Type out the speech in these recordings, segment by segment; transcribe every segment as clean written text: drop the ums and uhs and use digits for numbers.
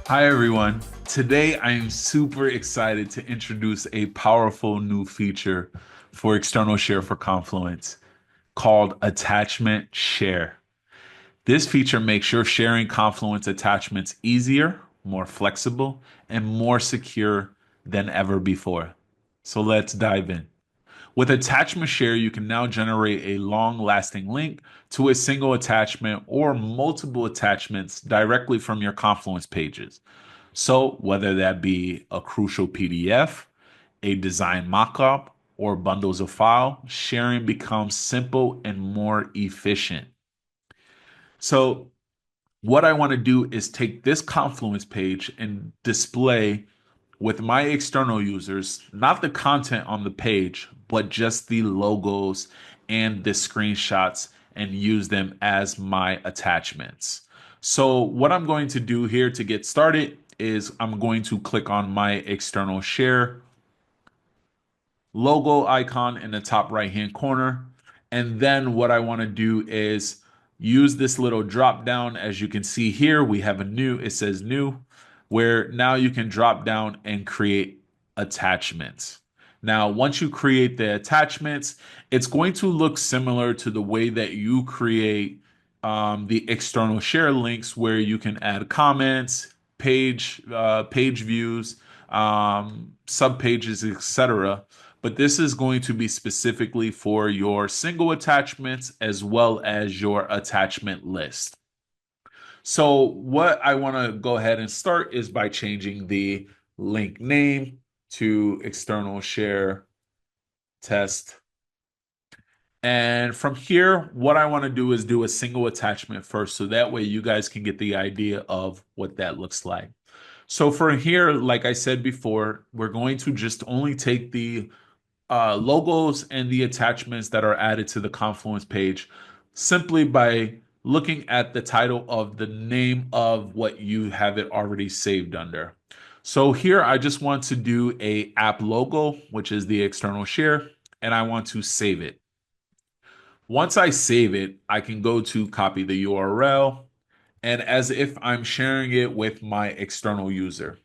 Hi, everyone. Today, I am super excited to introduce a powerful new feature for external share for Confluence called Attachment Share. This feature makes your sharing Confluence attachments easier, more flexible, and more secure than ever before. So let's dive in. With Attachment Share, you can now generate a long lasting link to a single attachment or multiple attachments directly from your Confluence pages. So, whether that be a crucial PDF, a design mockup, or bundles of file, sharing becomes simple and more efficient. So, what I want to do is take this Confluence page and display with my external users, not the content on the page, but just the logos and the screenshots and use them as my attachments. So what I'm going to do here to get started is I'm going to click on my external share logo icon in the top right hand corner. And then what I want to do is use this little drop down. As you can see here, we have a new, it says new, where now you can drop down and create attachments. Now, once you create the attachments, it's going to look similar to the way that you create the external share links, where you can add comments, page views, sub pages, etc. But this is going to be specifically for your single attachments as well as your attachment list. So what I want to go ahead and start is by changing the link name to external share test. And from here, what I want to do is do a single attachment first, so that way you guys can get the idea of what that looks like. So for here, like I said before, we're going to just only take the logos and the attachments that are added to the Confluence page simply by looking at the title of the name of what you have it already saved under. So here I just want to do a app logo, which is the external share, and I want to save it. Once I save it, I can go to copy the URL and as if I'm sharing it with my external user.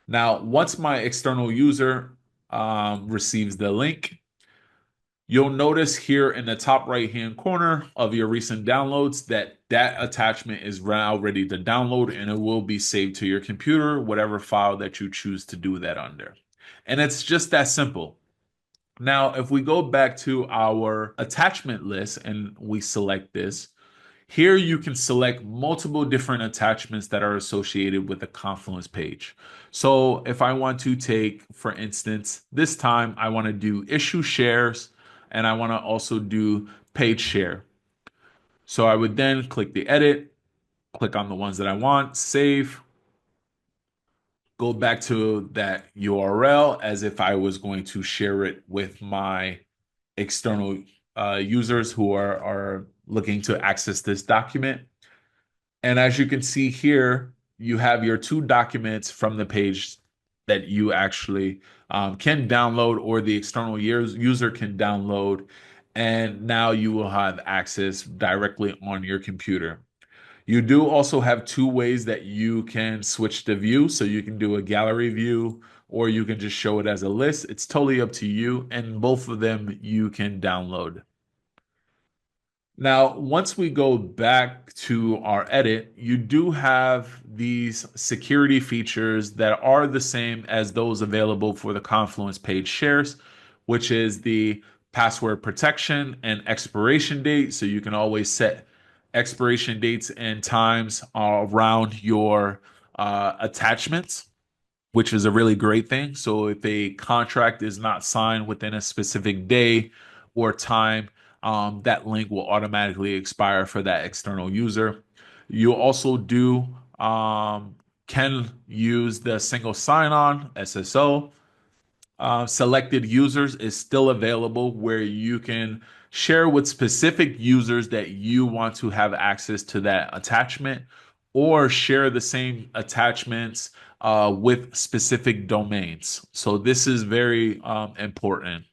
Now, once my external user receives the link, you'll notice here in the top right hand corner of your recent downloads that that attachment is now ready to download and it will be saved to your computer, whatever file that you choose to do that under. And it's just that simple. Now, if we go back to our attachment list and we select this, here you can select multiple different attachments that are associated with the Confluence page. So if I want to take, for instance, this time I want to do issue shares and I want to also do page share. So I would then click the edit, click on the ones that I want, save, go back to that URL as if I was going to share it with my external users who are looking to access this document. And as you can see here, you have your two documents from the page that you actually can download or the external user can download. And now you will have access directly on your computer. You do also have two ways that you can switch the view. So you can do a gallery view or you can just show it as a list. It's totally up to you. And both of them you can download. Now, once we go back to our edit, you do have these security features that are the same as those available for the Confluence page shares, which is the password protection and expiration date. So you can always set expiration dates and times around your attachments, which is a really great thing. So if a contract is not signed within a specific day or time, that link will automatically expire for that external user. You also do can use the single sign-on SSO. Selected users is still available where you can share with specific users that you want to have access to that attachment or share the same attachments with specific domains. So this is very important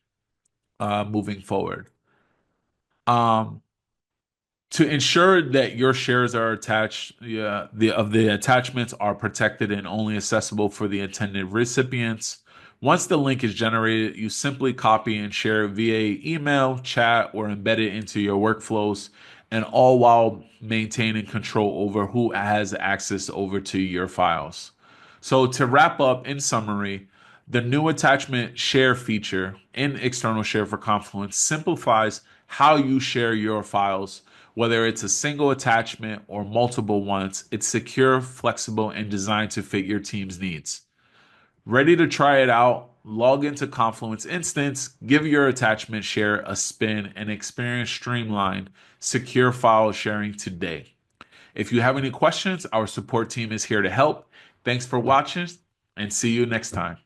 moving forward. Um, To ensure that your shares are attached, the attachments are protected and only accessible for the intended recipients. Once the link is generated, you simply copy and share it via email, chat, or embed it into your workflows, and all while maintaining control over who has access over to your files. So to wrap up, in summary, the new attachment share feature in external share for Confluence simplifies how you share your files, whether it's a single attachment or multiple ones. It's secure, flexible, and designed to fit your team's needs. Ready to try it out? Log into Confluence Instance, give your attachment share a spin, and experience streamlined, secure file sharing today. If you have any questions, our support team is here to help. Thanks for watching and see you next time.